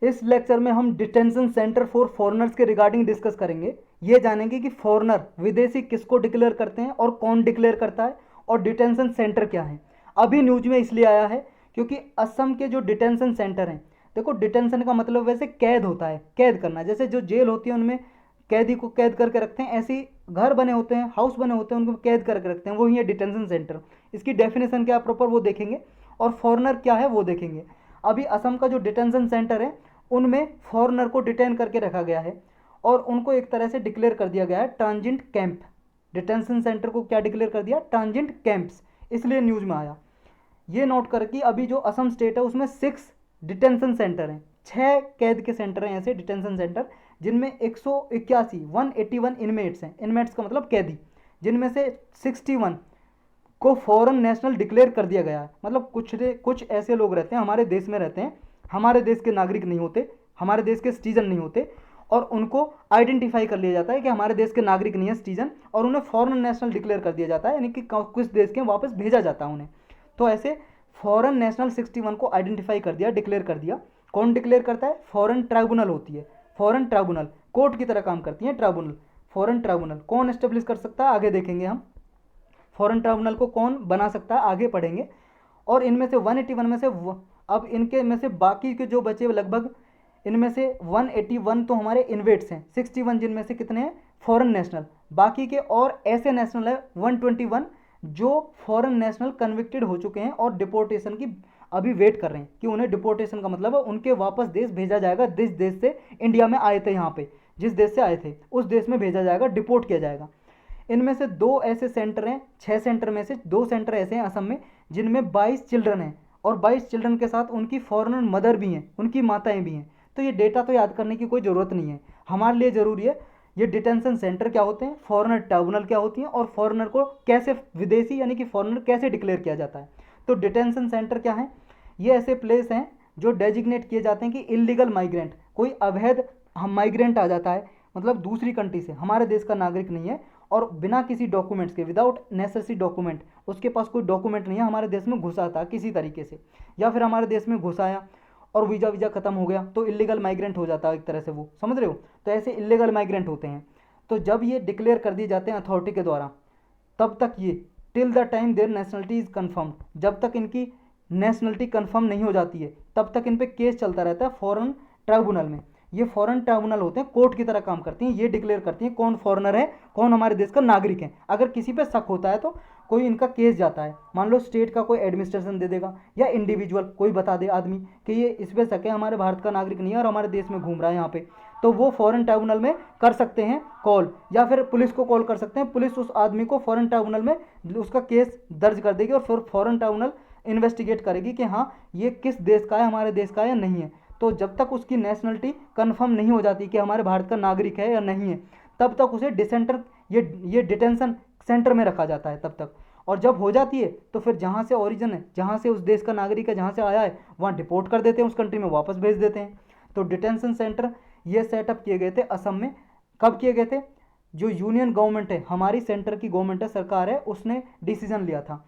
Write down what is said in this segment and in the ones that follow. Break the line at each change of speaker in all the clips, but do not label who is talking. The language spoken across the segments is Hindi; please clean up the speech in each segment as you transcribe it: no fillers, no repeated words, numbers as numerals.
इस लेक्चर में हम डिटेंशन सेंटर फॉर फॉरेनर्स के रिगार्डिंग डिस्कस करेंगे। ये जानेंगे कि फॉरेनर विदेशी किसको डिक्लेयर करते हैं और कौन डिक्लेयर करता है और डिटेंशन सेंटर क्या है। अभी न्यूज में इसलिए आया है क्योंकि असम के जो डिटेंशन सेंटर हैं, देखो डिटेंशन का मतलब वैसे कैद होता है, कैद करना। जैसे जो जेल होती है उनमें कैदी को कैद करके रखते हैं, ऐसे ही घर बने होते हैं, हाउस बने होते हैं, उनको कैद करके रखते हैं, वो ही है डिटेंशन सेंटर। इसकी डेफिनेशन क्या प्रॉपर वो देखेंगे और फॉरेनर क्या है वो देखेंगे। अभी असम का जो डिटेंशन सेंटर है उनमें फॉरेनर को डिटेन करके रखा गया है और उनको एक तरह से डिक्लेयर कर दिया गया है ट्रांजिट कैंप। डिटेंशन सेंटर को क्या डिक्लेयर कर दिया? Transit camps. इसलिए न्यूज़ में आया। ये नोट कर कि अभी जो असम स्टेट है उसमें 6 डिटेंशन सेंटर हैं, 6 कैद के सेंटर हैं ऐसे डिटेंशन सेंटर, जिनमें 181 इनमेट्स हैं। इनमेट्स का मतलब कैदी, जिनमें से 61 को फॉरेन नेशनल डिक्लेयर कर दिया गया है। मतलब कुछ ऐसे लोग रहते हैं, हमारे देश में रहते हैं, हमारे देश के नागरिक नहीं होते, हमारे देश के सिटीजन नहीं होते, और उनको आइडेंटिफाई कर लिया जाता है कि हमारे देश के नागरिक नहीं है सिटीजन, और उन्हें फॉरेन नेशनल डिक्लेयर कर दिया जाता है, यानी कि कुछ देश के वापस भेजा जाता है उन्हें। तो ऐसे फॉरेन नेशनल 61 को आइडेंटिफाई कर दिया, डिक्लेयर कर दिया। कौन डिक्लेयर करता है? फॉरेन ट्राइब्यूनल होती है। फॉरेन ट्राइब्यूनल कोर्ट की तरह काम करती है ट्राइब्यूनल। फॉरेन ट्राइब्यूनल कौन एस्टेब्लिश कर सकता है? आगे देखेंगे हम फॉरेन ट्राइब्यूनल को कौन बना सकता है, आगे पढ़ेंगे। और इनमें से 181 में से अब इनके में से बाकी के जो बचे लगभग, इनमें से 181 तो हमारे इन्वेट्स हैं, 61 जिनमें से कितने हैं? Foreign national. बाकी के और ऐसे नेशनल है 121 जो फॉरेन नेशनल कन्विक्टेड हो चुके हैं और डिपोर्टेशन की अभी वेट कर रहे हैं कि उन्हें डिपोर्टेशन का मतलब है उनके वापस देश भेजा जाएगा, जिस देश से इंडिया में आए थे, यहाँ पे जिस देश से आए थे उस देश में भेजा जाएगा, डिपोर्ट किया जाएगा। इनमें से 2 ऐसे सेंटर हैं, 6 सेंटर में से 2 सेंटर ऐसे हैं असम में जिनमें 22 चिल्ड्रन हैं, और 22 चिल्ड्रन के साथ उनकी फॉरेनर मदर भी हैं, उनकी माताएं भी हैं। तो ये डेटा तो याद करने की कोई ज़रूरत नहीं है, हमारे लिए ज़रूरी है ये डिटेंशन सेंटर क्या होते हैं, फॉरेनर ट्राइब्यूनल क्या होती हैं, और फॉरेनर को कैसे विदेशी यानी कि फॉरेनर कैसे डिक्लेयर किया जाता है। तो डिटेंशन सेंटर क्या है? ये ऐसे प्लेस हैं जो डेजिग्नेट किए जाते हैं कि इलीगल माइग्रेंट, कोई अवैध माइग्रेंट आ जाता है, मतलब दूसरी कंट्री से, हमारे देश का नागरिक नहीं है और बिना किसी डॉक्यूमेंट्स के, विदाउट नेसेसरी डॉक्यूमेंट, उसके पास कोई डॉक्यूमेंट नहीं है, हमारे देश में घुसा था किसी तरीके से, या फिर हमारे देश में घुसाया और वीज़ा ख़त्म हो गया, तो इलीगल माइग्रेंट हो जाता है एक तरह से, वो समझ रहे हो। तो ऐसे इलीगल माइग्रेंट होते हैं। तो जब ये डिक्लेयर कर दिए जाते हैं अथॉरिटी के द्वारा, तब तक ये till the time their nationality is confirm, जब तक इनकी नेशनलिटी कन्फर्म नहीं हो जाती है तब तक इन पे केस चलता रहता है फॉरेन ट्राइब्यूनल में। ये फॉरेन ट्राइब्यूनल होते हैं, कोर्ट की तरह काम करती हैं, ये डिक्लेयर करती हैं कौन फॉरेनर है, कौन हमारे देश का नागरिक है। अगर किसी पे शक होता है तो कोई इनका केस जाता है, मान लो स्टेट का कोई एडमिनिस्ट्रेशन दे देगा या इंडिविजुअल कोई बता दे आदमी कि ये इस पर शक है, हमारे भारत का नागरिक नहीं है और हमारे देश में घूम रहा है यहाँ पे, तो वो फॉरेन ट्राइब्यूनल में कर सकते हैं कॉल, या फिर पुलिस को कॉल कर सकते हैं। पुलिस उस आदमी को फॉरेन ट्राइब्यूनल में उसका केस दर्ज कर देगी और फिर फॉरेन ट्राइब्यूनल इन्वेस्टिगेट करेगी कि हाँ ये किस देश का है, हमारे देश का है या नहीं है। तो जब तक उसकी नेशनलिटी कंफर्म नहीं हो जाती कि हमारे भारत का नागरिक है या नहीं है, तब तक उसे डिसेंटर ये डिटेंशन सेंटर में रखा जाता है तब तक। और जब हो जाती है तो फिर जहाँ से ओरिजिन है, जहाँ से उस देश का नागरिक है, जहाँ से आया है, वहाँ डिपोर्ट कर देते हैं, उस कंट्री में वापस भेज देते हैं। तो डिटेंशन सेंटर ये सेटअप किए गए थे असम में। कब किए गए थे? जो यूनियन गवर्नमेंट है, हमारी सेंटर की गवर्नमेंट है, सरकार है, उसने डिसीजन लिया था,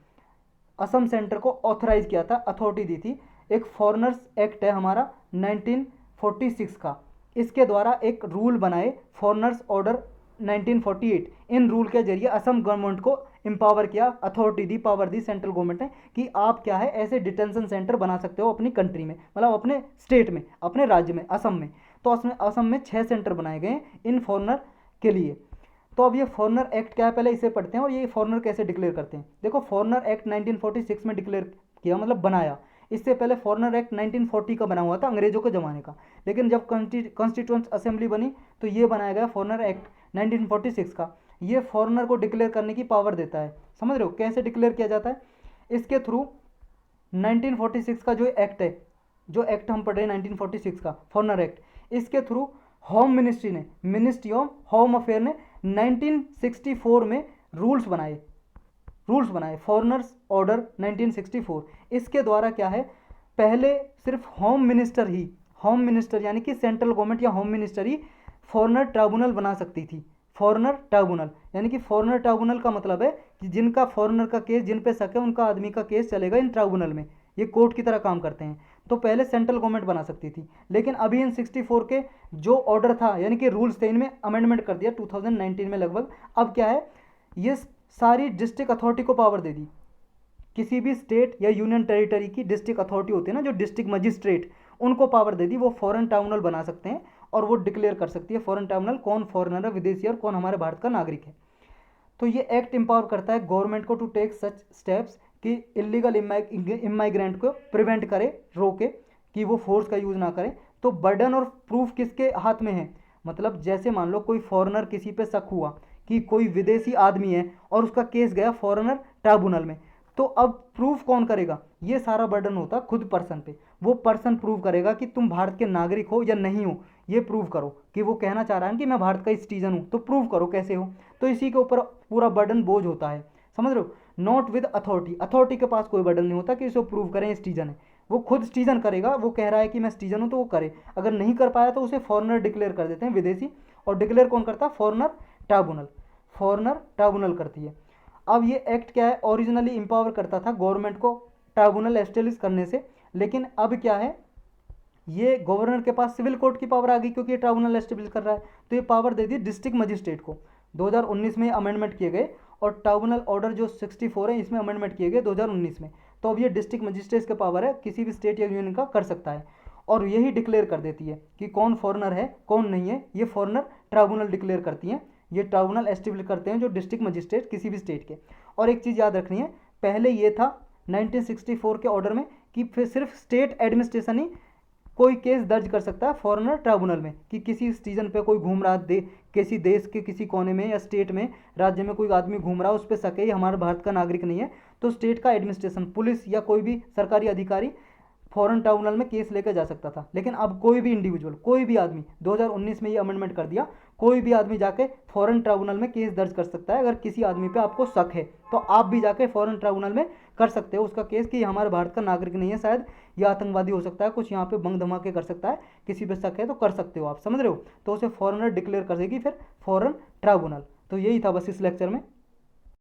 असम सेंटर को ऑथराइज किया था, अथॉरिटी दी थी। एक फॉरेनर्स एक्ट है हमारा 1946 का, इसके द्वारा एक रूल बनाए, फॉरेनर्स ऑर्डर 1948। इन रूल के जरिए असम गवर्नमेंट को एम्पावर किया, authority the, power the central government ने कि आप क्या है ऐसे डिटेंशन सेंटर बना सकते हो अपनी कंट्री में, मतलब अपने स्टेट में, अपने राज्य में, असम में। तो असम में 6 सेंटर बनाए गए इन फॉरेनर के लिए। तो अब ये फॉरेनर एक्ट क्या है पहले इसे पढ़ते हैं और ये फॉरेनर कैसे डिक्लेयर करते हैं। देखो फॉरेनर एक्ट 1946 में डिक्लेयर किया, मतलब बनाया। इससे पहले फॉरेनर एक्ट 1940 का बना हुआ था, अंग्रेजों के ज़माने का। लेकिन जब कॉन्स्टिट्यूंट असेंबली बनी तो ये बनाया गया फॉरेनर एक्ट 1946 का। ये फॉरेनर को डिक्लेयर करने की पावर देता है। समझ रहे हो कैसे डिक्लेयर किया जाता है? इसके थ्रू 1946 का जो एक्ट है, जो एक्ट हम पढ़ रहे हैं 1946 का फॉरेनर एक्ट, इसके थ्रू होम मिनिस्ट्री ने, मिनिस्ट्री ऑफ होम अफेयर ने 1964 में रूल्स बनाए फॉरेनर्स ऑर्डर 1964। इसके द्वारा क्या है, पहले सिर्फ होम मिनिस्टर यानी कि सेंट्रल गवर्नमेंट या होम मिनिस्टर ही फॉरेनर ट्राइब्यूनल बना सकती थी। फॉरेनर ट्राइब्यूनल यानी कि फॉरेनर ट्राइब्यूनल का मतलब है कि जिनका फॉरेनर का केस, जिन पे शक है, उनका आदमी का केस चलेगा इन ट्राइब्यूनल में, ये कोर्ट की तरह काम करते हैं। तो पहले सेंट्रल गवर्नमेंट बना सकती थी, लेकिन अभी इन 64 के जो ऑर्डर था यानी कि रूल्स थे इनमें अमेंडमेंट कर दिया 2019 में लगभग। अब क्या है, ये सारी डिस्ट्रिक्ट अथॉरिटी को पावर दे दी, किसी भी स्टेट या यूनियन टेरिटरी की डिस्ट्रिक्ट अथॉरिटी होती है ना, जो डिस्ट्रिक्ट मजिस्ट्रेट, उनको पावर दे दी, वो फॉरेन ट्राइब्यूनल बना सकते हैं और वो डिक्लेयर कर सकती है फॉरेन ट्राइब्यूनल कौन फॉरेनर है, विदेशी है, और कौन हमारे भारत का नागरिक है। तो ये एक्ट एम्पावर करता है गवर्नमेंट को टू टेक सच स्टेप्स कि इलीगल इमाइग्रेंट को प्रिवेंट करे, रोके, कि वो फोर्स का यूज़ ना करें। तो बर्डन और प्रूफ किसके हाथ में है, मतलब जैसे मान लो कोई फॉरेनर किसी पे शक हुआ कि कोई विदेशी आदमी है और उसका केस गया फॉरेनर ट्राइब्यूनल में, तो अब प्रूफ कौन करेगा, ये सारा बर्डन होता खुद पर्सन पे। वो पर्सन प्रूव करेगा कि तुम भारत के नागरिक हो या नहीं हो, ये प्रूव करो कि वो कहना चाह रहा है कि मैं भारत का सिटीजन हूँ, तो प्रूव करो कैसे हो। तो इसी के ऊपर पूरा बर्डन बोझ होता है, समझ रहे हो। नॉट विद अथॉरिटी, अथॉरिटी के पास कोई बर्डन नहीं होता कि इसको प्रूव करें सिटीजन है, वो खुद सिटीजन करेगा। वो कह रहा है कि मैं सिटीजन हूँ तो वो करे, अगर नहीं कर पाया तो उसे फॉरेनर डिक्लेयर कर देते हैं, विदेशी। और डिक्लेयर कौन करता है, फॉरेनर ट्राइब्यूनल, फॉरेनर ट्राइब्यूनल करती है। अब ये एक्ट क्या है, ओरिजिनली इंपावर करता था गवर्नमेंट को ट्राइब्यूनल एस्टेब्लिश करने से, लेकिन अब क्या है, ये गवर्नर के पास सिविल कोर्ट की पावर आ गई क्योंकि ये ट्राइब्यूनल एस्टेब्लिश कर रहा है, तो ये पावर दे दी डिस्ट्रिक्ट मजिस्ट्रेट को। 2019 में अमेंडमेंट किए गए और ट्राइब्यूनल ऑर्डर जो 64 है इसमें अमेंडमेंट किए गए 2019 में। तो अब ये डिस्ट्रिक्ट मजिस्ट्रेट का पावर है, किसी भी स्टेट या यूनियन का कर सकता है, और यही डिक्लेयर कर देती है कि कौन फॉरेनर है कौन नहीं है, ये फॉरेनर ट्राइब्यूनल डिक्लेयर करती हैं, ये ट्राइब्यूनल एस्टेब्लिश करते हैं जो डिस्ट्रिक्ट मजिस्ट्रेट किसी भी स्टेट के। और एक चीज़ याद रखनी है, पहले ये था 1964 के ऑर्डर में कि फिर सिर्फ स्टेट एडमिनिस्ट्रेशन ही कोई केस दर्ज कर सकता है फॉरेनर ट्राइब्यूनल में, कि किसी सिटीजन पे कोई घूम रहा किसी देश के किसी कोने में या स्टेट में राज्य में कोई आदमी घूम रहा है, उस पर शक है ये हमारे भारत का नागरिक नहीं है, तो स्टेट का एडमिनिस्ट्रेशन, पुलिस या कोई भी सरकारी अधिकारी फॉरेन ट्राइब्यूनल में केस लेकर जा सकता था। लेकिन अब कोई भी इंडिविजुअल, कोई भी आदमी, 2019 में ये अमेंडमेंट कर दिया, कोई भी आदमी जाके फॉरेन ट्राइब्यूनल में केस दर्ज कर सकता है। अगर किसी आदमी पे आपको शक है तो आप भी जाके फॉरेन ट्राइब्यूनल में कर सकते हो उसका केस कि हमारे भारत का नागरिक नहीं है, शायद ये आतंकवादी हो सकता है, कुछ यहाँ पे बम धमाके कर सकता है, किसी पे शक है तो कर सकते हो आप, समझ रहे हो। तो उसे फॉरेनर डिक्लेयर कर देगी फिर फॉरेन ट्राइब्यूनल। तो यही था बस इस लेक्चर में।